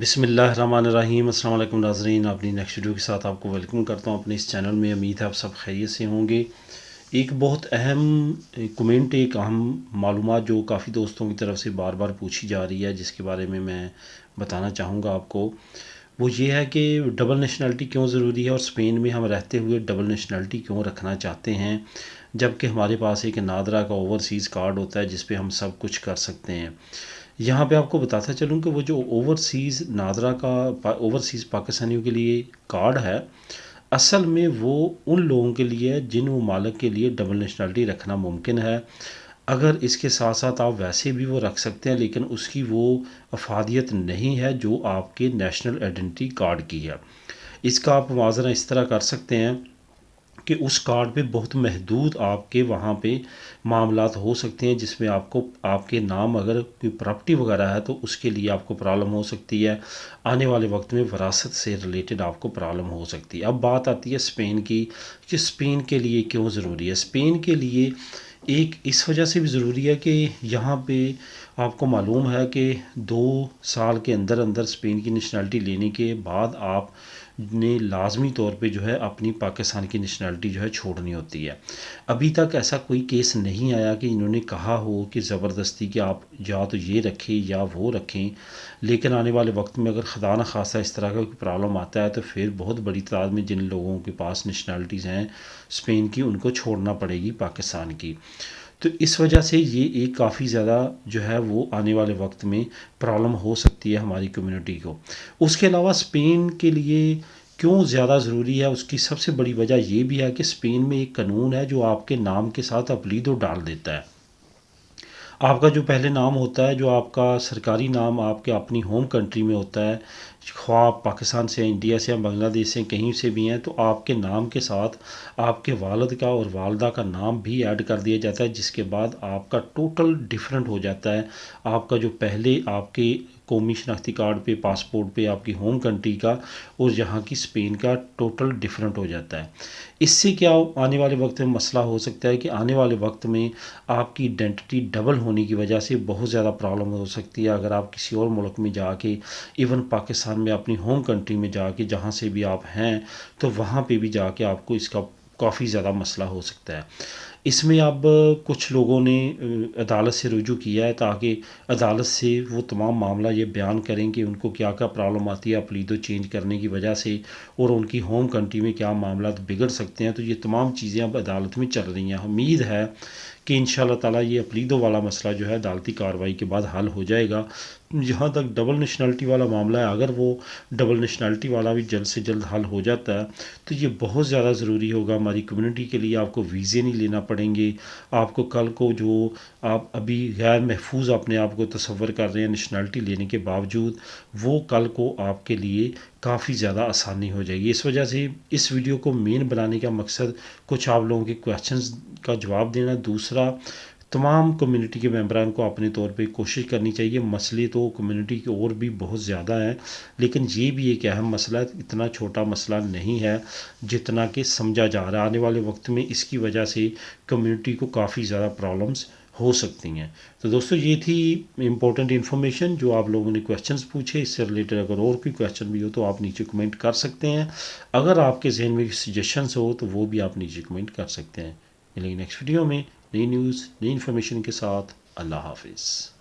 بسم اللہ الرحمن الرحیم۔ السلام علیکم ناظرین، اپنی نیکسٹ ویڈیو کے ساتھ آپ کو ویلکم کرتا ہوں اپنے اس چینل میں۔ امید ہے آپ سب خیریت سے ہوں گے۔ ایک بہت اہم کمنٹ، ایک اہم معلومات جو کافی دوستوں کی طرف سے بار بار پوچھی جا رہی ہے، جس کے بارے میں بتانا چاہوں گا آپ کو، وہ یہ ہے کہ ڈبل نیشنلٹی کیوں ضروری ہے، اور اسپین میں ہم رہتے ہوئے ڈبل نیشنلٹی کیوں رکھنا چاہتے ہیں، جبکہ ہمارے پاس ایک نادرا کا اوورسیز کارڈ ہوتا ہے جس پہ ہم سب کچھ کر سکتے ہیں۔ یہاں پہ آپ کو بتاتا چلوں کہ وہ جو اوورسیز نادرا کا اوورسیز پاکستانیوں کے لیے کارڈ ہے، اصل میں وہ ان لوگوں کے لیے ہے جن ممالک کے لیے ڈبل نیشنلٹی رکھنا ممکن ہے۔ اگر اس کے ساتھ ساتھ آپ ویسے بھی وہ رکھ سکتے ہیں، لیکن اس کی وہ افادیت نہیں ہے جو آپ کے نیشنل آئیڈینٹی کارڈ کی ہے۔ اس کا آپ موازنہ اس طرح کر سکتے ہیں کہ اس کارڈ پہ بہت محدود آپ کے وہاں پہ معاملات ہو سکتے ہیں، جس میں آپ کے نام اگر کوئی پراپرٹی وغیرہ ہے تو اس کے لیے آپ کو پرابلم ہو سکتی ہے۔ آنے والے وقت میں وراثت سے ریلیٹڈ آپ کو پرابلم ہو سکتی ہے۔ اب بات آتی ہے اسپین کی، کہ اسپین کے لیے کیوں ضروری ہے۔ اسپین کے لیے ایک اس وجہ سے بھی ضروری ہے کہ یہاں پہ آپ کو معلوم ہے کہ 2 سال کے اندر اندر اسپین کی نیشنلٹی لینے کے بعد آپ نے لازمی طور پہ جو ہے اپنی پاکستان کی نیشنلٹی جو ہے چھوڑنی ہوتی ہے۔ ابھی تک ایسا کوئی کیس نہیں آیا کہ انہوں نے کہا ہو کہ زبردستی کہ آپ یا تو یہ رکھیں یا وہ رکھیں، لیکن آنے والے وقت میں اگر خدا نخواستہ اس طرح کا کوئی پرابلم آتا ہے تو پھر بہت بڑی تعداد میں جن لوگوں کے پاس نیشنلٹیز ہیں اسپین کی، ان کو چھوڑنا پڑے گی پاکستان کی۔ تو اس وجہ سے یہ ایک کافی زیادہ جو ہے وہ آنے والے وقت میں پرابلم ہو سکتی ہے ہماری کمیونٹی کو۔ اس کے علاوہ اسپین کے لیے کیوں زیادہ ضروری ہے، اس کی سب سے بڑی وجہ یہ بھی ہے کہ اسپین میں ایک قانون ہے جو آپ کے نام کے ساتھ اپلیدو ڈال دیتا ہے۔ آپ کا جو پہلے نام ہوتا ہے، جو آپ کا سرکاری نام آپ کے اپنی ہوم کنٹری میں ہوتا ہے، خواہ آپ پاکستان سے ہیں، انڈیا سے ہیں، بنگلہ دیش سے کہیں سے بھی ہیں، تو آپ کے نام کے ساتھ آپ کے والد کا اور والدہ کا نام بھی ایڈ کر دیا جاتا ہے، جس کے بعد آپ کا ٹوٹل ڈیفرنٹ ہو جاتا ہے۔ آپ کا جو پہلے آپ کے قومی شناختی کارڈ پہ، پاسپورٹ پہ آپ کی ہوم کنٹری کا اور یہاں کی اسپین کا ٹوٹل ڈیفرنٹ ہو جاتا ہے۔ اس سے کیا آنے والے وقت میں مسئلہ ہو سکتا ہے کہ آنے والے وقت میں آپ کی آئیڈینٹی ڈبل ہونے کی وجہ سے بہت زیادہ پرابلم ہو سکتی ہے۔ اگر آپ کسی اور ملک میں جا کے، ایون پاکستان میں اپنی ہوم کنٹری میں جا کے، جہاں سے بھی آپ ہیں، تو وہاں پہ بھی جا کے آپ کو اس کا کافی زیادہ مسئلہ ہو سکتا ہے۔ اس میں اب کچھ لوگوں نے عدالت سے رجوع کیا ہے تاکہ عدالت سے وہ تمام معاملہ یہ بیان کریں کہ ان کو کیا کیا پرابلم آتی ہے اپلیدو چینج کرنے کی وجہ سے، اور ان کی ہوم کنٹری میں کیا معاملات بگڑ سکتے ہیں۔ تو یہ تمام چیزیں اب عدالت میں چل رہی ہیں۔ امید ہے کہ انشاءاللہ تعالیٰ یہ اپلیدو والا مسئلہ جو ہے عدالتی کارروائی کے بعد حل ہو جائے گا۔ جہاں تک ڈبل نیشنلٹی والا معاملہ ہے، اگر وہ ڈبل نیشنلٹی والا بھی جلد سے جلد حل ہو جاتا ہے تو یہ بہت زیادہ ضروری ہوگا ہماری کمیونٹی کے لیے۔ آپ کو ویزے نہیں لینا پڑیں گے، آپ کو کل کو جو آپ ابھی غیر محفوظ اپنے آپ کو تصور کر رہے ہیں نیشنلٹی لینے کے باوجود، وہ کل کو آپ کے لیے کافی زیادہ آسانی ہو جائے گی۔ اس وجہ سے اس ویڈیو کو مین بنانے کا مقصد کچھ آپ لوگوں کے کویشچنز کا جواب دینا، دوسرا تمام کمیونٹی کے ممبران کو اپنے طور پہ کوشش کرنی چاہیے۔ مسئلے تو کمیونٹی کے اور بھی بہت زیادہ ہیں، لیکن یہ بھی ایک اہم مسئلہ ہے، اتنا چھوٹا مسئلہ نہیں ہے جتنا کہ سمجھا جا رہا ہے۔ آنے والے وقت میں اس کی وجہ سے کمیونٹی کو کافی زیادہ پرابلمز ہو سکتی ہیں۔ تو دوستو، یہ تھی امپورٹنٹ انفارمیشن جو آپ لوگوں نے کویشچنز پوچھے۔ اس سے ریلیٹڈ اگر اور کوئی کویشچن بھی ہو تو آپ نیچے کمنٹ کر سکتے ہیں۔ اگر آپ کے ذہن میں سجیشنز ہو تو وہ بھی آپ نیچے کمنٹ کر سکتے ہیں۔ ملیں گے نیکسٹ ویڈیو میں نئی نیوز، نئی انفارمیشن کے ساتھ۔ اللہ حافظ۔